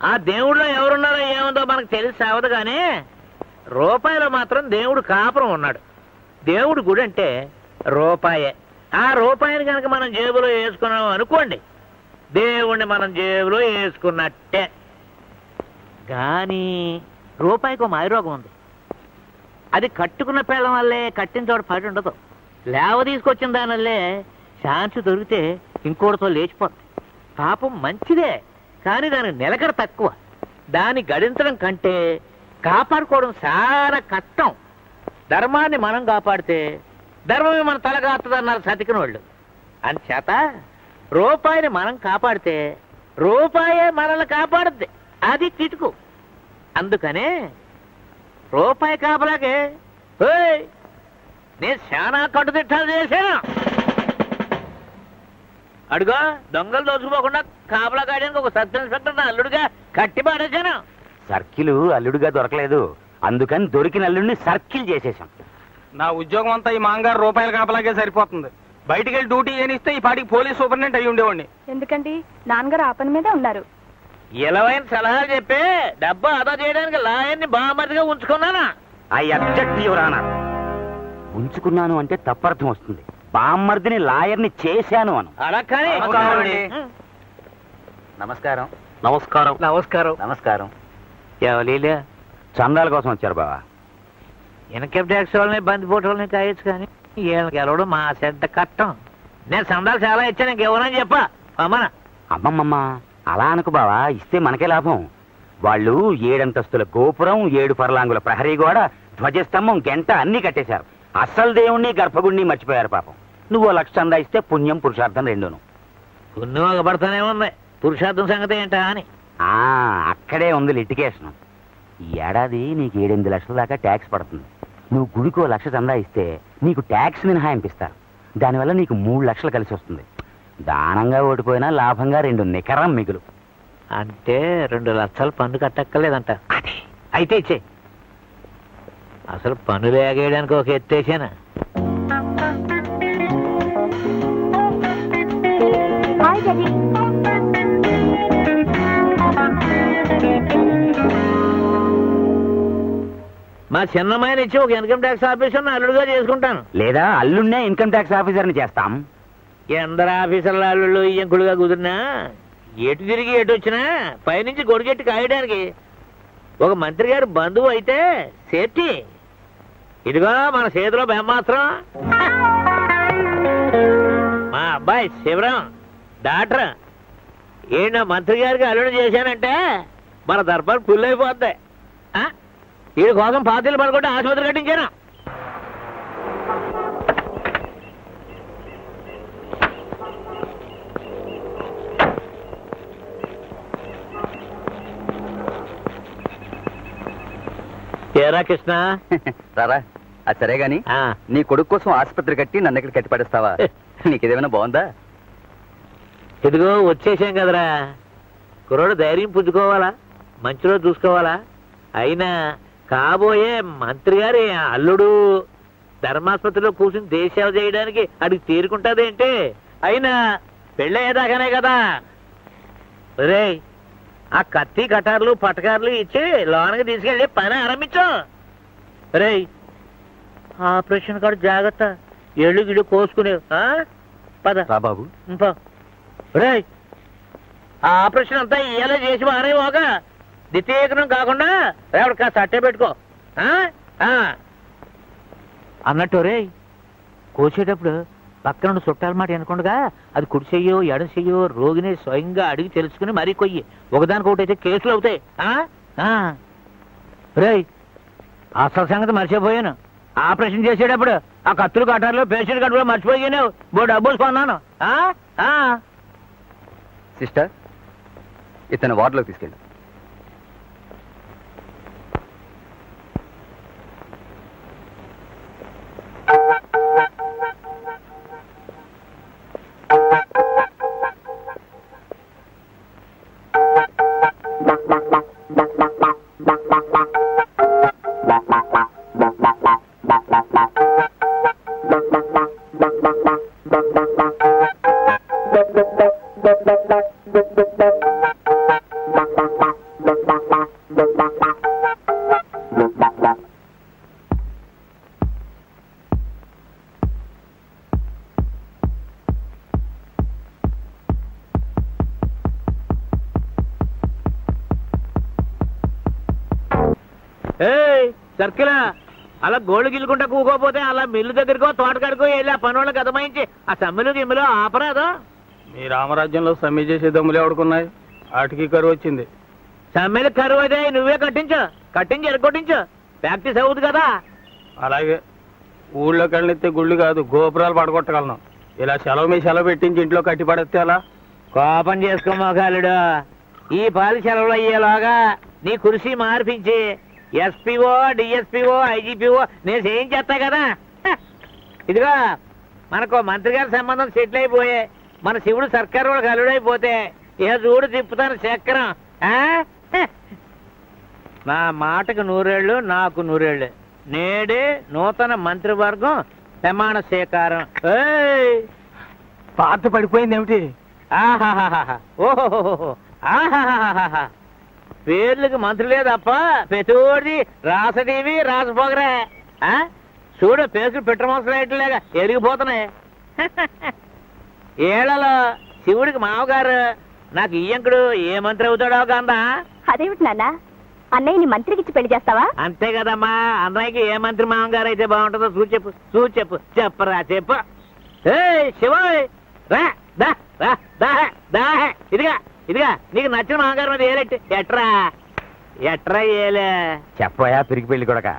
ఆ దేవుడిలో ఎవరున్నారో ఏముందో మనకు తెలిసి సావదు కానీ రూపాయిలో మాత్రం దేవుడు కాపురం ఉన్నాడు. దేవుడు గుడి అంటే రూపాయే. ఆ రూపాయిని కనుక మనం జేబులో వేసుకున్నాం అనుకోండి, దేవుణ్ణి మనం జేబులో వేసుకున్నట్టే. కానీ రూపాయికి ఒక మాయరోగం ఉంది. అది కట్టుకున్న పేళ్ళం వల్లే కట్టిన చోట పడి ఉండదు. లేవ తీసుకొచ్చిన దానివల్లే ఛాన్స్ దొరికితే ఇంకోటితో లేచిపోతుంది. పాపం మంచిదే, కానీ దానికి నిలకడ తక్కువ. దాన్ని గడించడం కంటే కాపాడుకోవడం చాలా కష్టం. ధర్మాన్ని మనం కాపాడితే ధర్మమే మన తల కాస్తుందన్నారు సతికిన వాళ్ళు. అంచేత రూపాయిని మనం కాపాడితే రూపాయే మనల్ని కాపాడుద్ది. అది కిటుకు. అందుకనే రూపాయి కాపలాకే నేను చాలా కట్టుదిట్టాలు చేశాను. అడుగో దొంగలు దోచుకోకుండా కాపలా కాయడానికి ఒక సబ్ ఇన్స్పెక్టర్ నా అల్లుడుగా కట్టి పాడేశాను. సర్కిల్ అల్లుడుగా దొరకలేదు, అందుకని దొరికిన అల్లుడిని సర్కిల్ చేసేసాం. నా ఉద్యోగం అంతా ఈ మాంగారు రూపాయల కాపలాగే సరిపోతుంది. బయటికి వెళ్ళి డ్యూటీ ఏనిస్తే ఈ పాటికి పోలీస్ సూపరింటెండెంట్ అయ్యి ఉండేవాడిని. ఎందుకండి నాన్నగారు ఆ పని మీదే ఉన్నారు. ఇలవైన సలహాలు చెప్పి డబ్బు ఆదా చేయడానికి లాయర్ని బామర్దిగా ఉంచుకున్నానా? I object your honour. ఉంచుకున్నాను అంటే తప్పర్థం వస్తుంది. బామ్మర్దిని లాయర్ని చేశాను అను. అలా కానీ నమస్కారం. నమస్కారం. నమస్కారం. నమస్కారం. ఎవలీలే చందాల కోసం వచ్చారు బావా. ఇన్కమ్ ట్యాక్స్ వాళ్ళని బందిపోటు వాళ్ళని కాయచ్చు, కానీ వీళ్ళకి గెలవడం మా చెడ్డ కట్టం. నేను సందాలు చాలా ఇచ్చాను, ఇంకెవరని చెప్పా అమ్మన. అమ్మమ్మమ్మ అలా అనుకు బావా, ఇస్తే మనకే లాభం. వాళ్ళు 7 అంతస్తుల గోపురం, 7 పర్లాంగుల ప్రహరీ గోడ, ధ్వజస్తంభం, గంట అన్ని కట్టేశారు. అస్సలు దేవుణ్ణి గర్భగుడిని మర్చిపోయారు పాపం. నువ్వు 1 లక్ష చందా ఇస్తే పుణ్యం పురుషార్థం రెండును. పుణ్యం ఒక పడతానే ఉంది, పురుషార్థం సంగతి ఏంటా అని. అక్కడే ఉంది లిటికేషన్. ఈ ఏడాది నీకు 7-8 లక్షల దాకా ట్యాక్స్ పడుతుంది. నువ్వు గుడికి 1 లక్ష చందా ఇస్తే నీకు ట్యాక్స్ మినహాయింపిస్తారు. దానివల్ల నీకు 3 లక్షలు కలిసి వస్తుంది. దానంగా ఓడిపోయినా లాభంగా 2 నికరం మిగులు. అంటే 2 లక్షలు పన్ను కట్టక్కర్లేదంట. అయితే ఇచ్చే. అసలు పన్నులు ఎగేయడానికి ఒక ఎత్తేసానా? మా చిన్నమ్మాయిని ఇచ్చి ఒక ఇన్కమ్ ట్యాక్స్ ఆఫీసర్ అల్లుడుగా చేసుకుంటాను. లేదా అల్లుడినే ఇన్కమ్ ట్యాక్స్ ఆఫీసర్ని చేస్తాం. ఎందరు ఆఫీసర్ల అల్లుళ్ళు ఇంకుడుగా కుదిరినా ఎటు తిరిగి ఎటు వచ్చినా పైనుంచి గొడిగెట్టి కాయడానికి ఒక మంత్రి గారు బంధువు అయితే సేఫ్టీ. ఇదిగో మన చేతిలో బ్రహ్మాస్త్రం. మా అబ్బాయి శివరాం డాక్టర్ ఏంటో మంత్రి గారికి అల్లుడు చేశానంటే మన దర్బార్ ఫుల్ అయిపోద్ది. వీడి కోసం పాతీలు పడుకుంటే ఆసుపత్రి కట్టించాను. ఏరా కృష్ణ రారా. అది సరే గాని నీ కొడుకు కోసం ఆసుపత్రి కట్టి నన్ను ఇక్కడ కట్టి పడేస్తావా? నీకేదేమైనా బాగుందా? ఇదిగో వచ్చేసాం కదరా. కుర్రోడు ధైర్యం పుంజుకోవాలా, మంచిలో చూసుకోవాలా. అయినా కాబోయే మంత్రి గారి అల్లుడు ధర్మాసుపత్రిలో కూర్చుని దేశసేవ చేయడానికి అడిగి తీరుకుంటాదేంటి? అయినా పెళ్ళయ్యేదాకానే కదా. రే ఆ కత్తి కటార్లు పటకార్లు ఇచ్చి లోనకి తీసుకెళ్ళి పని ఆరంభించు. రే ఆపరేషన్ కాదు, జాగ్రత్త. ఎళ్ళు గిళ్ళు కోసుకునే పద బాబు. రే ఆ ఆపరేషన్ అంతా ఇయ్యాలే చేసి మారేవాగా ద్వితీయకరం కాకుండా రేపటి కాస్త అట్టే పెట్టుకో అన్నట్టు. రే కోసేటప్పుడు పక్కన చుట్టాల మాట అనుకుండగా అది కుడి చెయ్యో ఎడ చెయ్యో రోగిని స్వయంగా అడిగి తెలుసుకుని మరీ కొయ్యి. ఒకదానికొకటి అయితే కేసులు అవుతాయి. రే అసలు సంగతి మర్చిపోయాను. ఆపరేషన్ చేసేటప్పుడు ఆ కత్తులు కట్టారులో పేషెంట్ కట్టులో మర్చిపోయాను. బో డబ్బులు కొన్నాను. సిస్టర్, ఇతను వార్డులోకి తీసుకెళ్ళు. ఏయ్ సర్కిల్ అలా గోళ్ళు గిల్లుకుంటా కూకోపోతే అలా మిల్లు దగ్గరకో తోటకాడికో వెళ్ళి ఆ పని వాళ్ళకి అదమాయించి ఆ సమ్మెలు గిమ్మెలు ఆపరాదు. మీ రామరాజ్యంలో సమ్మె చేసే దమ్ములు ఎవడుకున్నాయి? ఆటికి కరువు వచ్చింది. సమ్మెలు కరువు అయితే నువ్వే కట్టించి ఎరగొట్టించు. ప్రాక్టీస్ అవుతుంది కదా. అలాగే ఊళ్ళోకి వెళ్ళితే గుళ్ళు కాదు గోపురాలు పడగొట్టగలను. ఇలా సెలవు మీ సెలవు పెట్టించి ఇంట్లో కట్టి పడేస్తే అలా. కోపం చేసుకో మొగాలుడు. ఈ పాలి సెలవులు అయ్యేలాగా నీ కుర్చీ మార్పించి ఎస్పీఓ డిఎస్పీఓ ఐజీపీఓ నేను ఏం చేస్తా కదా. ఇదిగో మనకు మంత్రి గారి సంబంధం సెటిల్ అయిపోయే మన శివుడు సర్కారు వాళ్ళకి అల్లుడైపోతే ఇక చూడు తిప్పుతాను చక్రం. ఆ? నా మాటకు 100 ఏళ్ళు నాకు 100 ఏళ్ళు. నేడే నూతన మంత్రివర్గం ప్రమాణ స్వీకారం. ఏయ్! పాత పడిపోయింది ఏమిటి? ఆహాహాహా. ఓహోహోహో. ఆహాహాహా. పేర్లకు మంత్రులే తప్ప ప్రతిోడి రాసటీవి రాసపోగరా. చూడు పేసులు పెట్రమోసలేట్లేగా ఎరిగిపోతున్నాయి. ఏళ్లలో శివుడికి మామగారు నాకు ఈయంకుడు ఏ మంత్రి అవుతాడో కందా. అదేమిటి నాన్న, అన్నయ్యని మంత్రికిచ్చి పెళ్లి చేస్తావా? అంతే కదమ్మా. అన్నయ్యకి ఏ మంత్రి మామగారు అయితే బాగుంటుందో చూచెప్పు చెప్పరా చెప్పు. ఏ శివ రా దా రా దా దా ఇదిగా నీకు నచ్చిన మామగారు మీద ఏలెట్టు ఎట్రా ఏలే. చెప్పయా పిరికి పెళ్లి కొడక,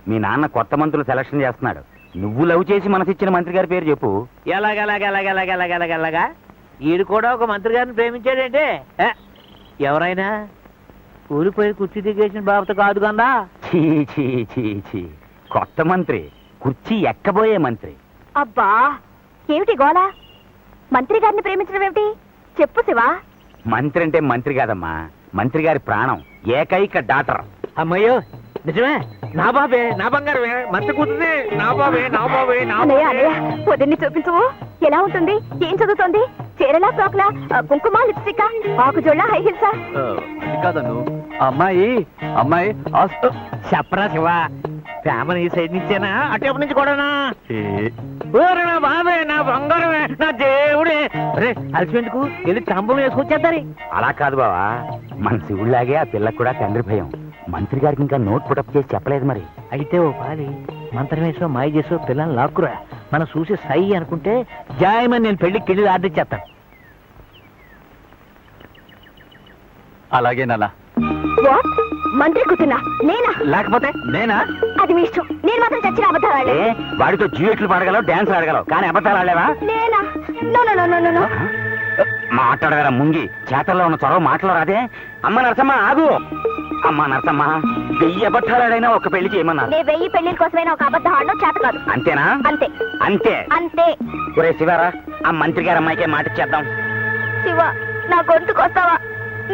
మీ నాన్న కొత్త మంత్రులు సెలక్షన్ చేస్తున్నాడు. నువ్వు లవ్ చేసి మనసిచ్చిన మంత్రి గారి పేరు చెప్పు. ఎలాగలాగలాగలాగలాగలాగా ఈడు కూడా ఒక మంత్రి గారిని ప్రేమించాడంటే ఎవరైనా కూలిపోయి కుర్చీ దిగేసిన బాబుతో కాదు కదా. చీ చీ చీ చీ, కొత్త మంత్రి కుర్చీ ఎక్కబోయే మంత్రి. అబ్బా ఏమిటి గోలా? మంత్రి గారిని ప్రేమించడం ఏమిటి? చెప్పు శివా. మంత్రి అంటే మంత్రి కాదమ్మా, మంత్రి గారి ప్రాణం, ఏకైక డాటర్. అమ్మయ్యో నిజమే. నా బాబే నా బంగారమే మంత్రి కూతుంది. నా బాబే అన్నయ్య అన్నయ్య పొద్దున్నే చూపించవు. ఎలా ఉంటుంది? ఏం చదువుతోంది? చీరలా ఫ్రాక్లా, కుంకుమ లిప్స్టిక్, ఆకుజోళ్ళ హై హిల్సా? అది కాదను, అమ్మాయి చెప్పరా శివ. ఫ్యామిలీ ఈ సైడ్ నుంచేనా అటు నుంచి కూడానా? నా బాబే నా బంగారమే నా దేవుడే. అరే అలసిపెందుకు వెళ్ళి తంబులు వేసుకొచ్చేద్దారి. అలా కాదు బావా, మన శివుడిలాగే ఆ పిల్లకు కూడా తండ్రి భయం. మంత్రి గారికి ఇంకా నోట్ పుటప్ చేసి చెప్పలేదు మరి. అయితే ఓ పాలి మంత్రం వేసో మాయ చేసో పిల్లల్ని లాక్కురా. మనం చూసి సై అనుకుంటే జాయమని నేను పెళ్లికి కిళ్ళి ఆర్డిచ్చేస్తాను. అలాగే నాన్న. వాట్? మంత్రి కూతున్నా నేనా? లేకపోతే నేనా? అది మీ ఇష్టం. నేను మాత్రం చచ్చిన అబద్ధాలు ఆడలే. వాడితో డ్యూయెట్లు పాడగలవు, డాన్స్ ఆడగలవు, కానీ అబద్ధాలు ఆడలేవా? నేనా? No no no no no. మాట్లాడగల ముంగి చేతల్లో ఉన్న చొరవ మాటలో రాదే. అమ్మ నరసమ్మ ఆగు. అమ్మ నరసమ్మ 1000 అబద్ధాలాడైనా ఒక పెళ్లి చేయమన్నారు. నే 1000 పెళ్లిల కోసమైనా ఒక అబద్ధం ఆడడం చేత కాదు. అంతేనా? అంతే అంతే అంతే. ఒరే శివారా, ఆ మంత్రి గారి అమ్మాయికే మాట ఇచ్చేద్దాం. శివ నా గొంతుకొస్తావా?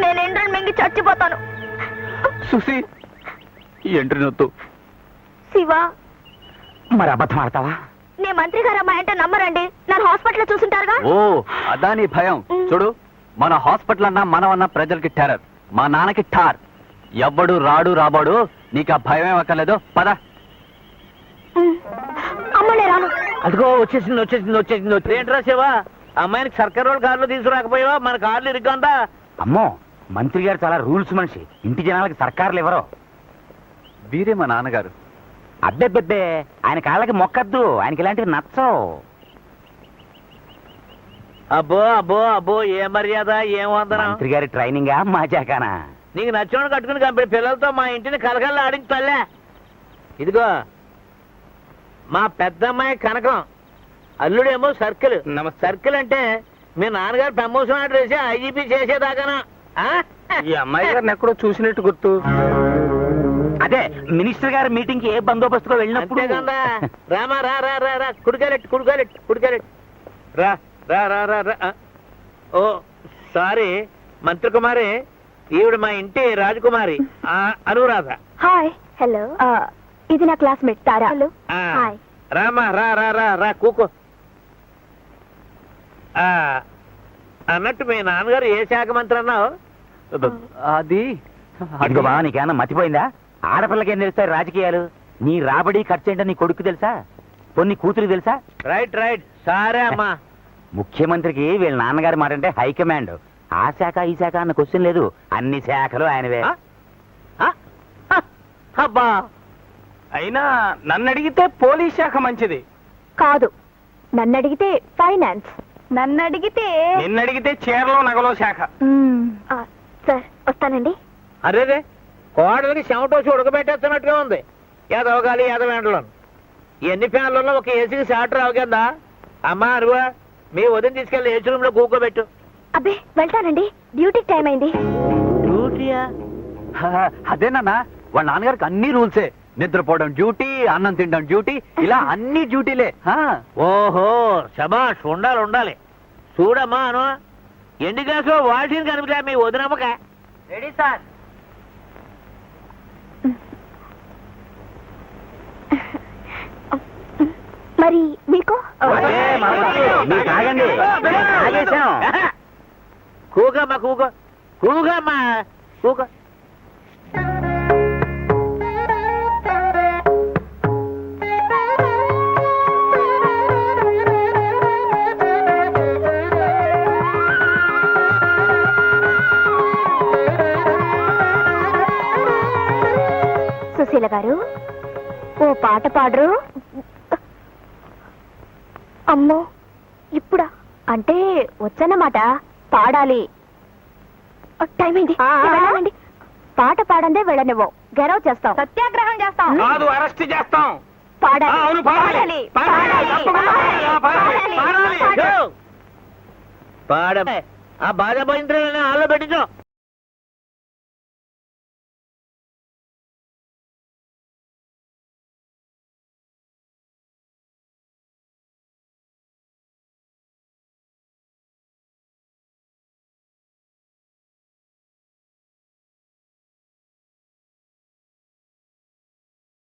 నేను ఎండ్రని మింగి చచ్చిపోతాను. సుసి ఎంట్రీ నొత్తు. శివ మరి అబద్ధం ఆడతావా? నే మంత్రి గారు అమ్మాయి అంటే నమ్మరండి. నన్ను హాస్పిటల్లో చూసుంటారుగా. ఓ అదా నీ భయం. చూడు, మన హాస్పిటల్ అన్నా మనం అన్న ప్రజలకి టెర్రర్, మా నాన్నకి ఠార్. ఎవ్వడు రాడు రాబాడు, నీకు ఆ భయం ఏమక్కర్లేదు. పద. అమ్మనే రాను. అదిగో వచ్చేసింది. ఏంట్రా శివ, అమ్మాయికి సర్కారు వాళ్ళ కార్లో తీసుకురాకపోయావా? మన కార్లు ఇరుగ్గా. అమ్మో, మంత్రి గారు చాలా రూల్స్ మనిషి. ఇంటి జనాలకి సర్కారులు ఎవరో. వీరే మా నాన్నగారు. అబ్బెబ్బెబ్బే, ఆయన కాళ్ళకి మొక్కద్దు, ఆయనకి ఇలాంటివి నచ్చవు. అబ్బో ఏ మర్యాద ఏం వందనం. మంత్రి గారి ట్రైనింగా మాజాకానా? నీకు నచ్చోడు కట్టుకుని కంపెనీ పిల్లలతో మా ఇంటిని కలకల్లా ఆడించాలే. ఇదిగో మా పెద్దమ్మాయి కనకం, అల్లుడేమో సర్కిల్. సర్కిల్ అంటే మీ నాన్నగారు ప్రమోషన్ ఆర్డర్ వేసి ఐజీపీ చేసేదాకానా? ఈ అమ్మాయి గారిని ఎక్కడో చూసినట్టు గుర్తు. అదే మినిస్టర్ గారి మీటింగ్ కి ఏ బందోబస్తుగా వెళ్ళినప్పుడు. అంతే కదా. రామా రా కుడికాలెట్టు రా రా రా రా రా. ఓ సారీ మంత్రి కుమారి, ఈవిడ మా ఇంటి రాజకుమారి అనురాధ. హాయ్. హలో. ఇది నా క్లాస్మేట్ తారా. హలో. హాయ్. రామా రా కూకో. అన్నట్టు మీ నాన్నగారు ఏ శాఖ మంత్రి అన్నావు? అది ఇదిగో బావ, నీకేమన్నా మర్చిపోయిందా? ఆడపిల్లకి ఏం తెలుస్తాయి రాజకీయాలు? నీ రాబడి ఖర్చు ఏంటో నీ కొడుకు తెలుసా? కొన్ని కూతురు తెలుసా? రైట్ సరే అమ్మా. ముఖ్యమంత్రికి వీళ్ళ నాన్నగారి మాట అంటే హైకమాండ్. ఆ శాఖ ఈ శాఖ అన్న క్వశ్చన్ లేదు, అన్ని శాఖలు ఆయనవే. అబ్బా అయినా నన్ను అడిగితే పోలీస్ శాఖ మంచిది. కాదు, నన్ను అడిగితే ఫైనాన్స్. నన్ను అడిగితే నిన్ను అడిగితే చీరలో నగలో శాఖ. సార్ వస్తానండి. అరేరే కోడలికి చెమటోసి ఉడకబెట్టేస్తున్నట్టుగా ఉంది. ఎదవగాలి ఎదవేంటలో ఎన్ని ఫ్యాన్లలో ఒక ఏసీకి షార్ట్ రావు కదా. అమ్మా అరువా మీ వదిన తీసుకెళ్ళి ఏసీ రూమ్ లో కూకోబెట్టు. అబ్బే వెళ్తానండి, డ్యూటీకి టైం అయింది. డ్యూటీయా? అదేనన్నా వాళ్ళ నాన్నగారికి అన్ని రూల్సే. నిద్రపోవడం డ్యూటీ, అన్నం తినడం డ్యూటీ, ఇలా అన్ని డ్యూటీలే. ఓహో శబాష్, ఉండాలి ఉండాలి. చూడమ్మా అను ఎండి గ్లాసులో వాషింగ్ కనిపించా మీ వదినమ్మక. Ready sir. మరి మీకు కూకమ్మా కూకో కూకమ్మా కూకో. సుశీల గారు ఓ పాట పాడరు? అమ్మో ఇప్పుడా? అంటే వచ్చన్నమాట, పాడాలి. టైం అయింది, వెళ్ళాలండి. పాట పాడందే వెళ్ళనివ్వం, గెరవ్ చేస్తాం, సత్యాగ్రహం చేస్తాం. కాదు, అరెస్ట్ చేస్తాం. పాడాలి, అవును, పాడాలి. పాడాలి, తప్పకుండా పాడాలి. పాడమ్మ ఆ బాధ పోయింద్రే హాల్లో పెట్టించు.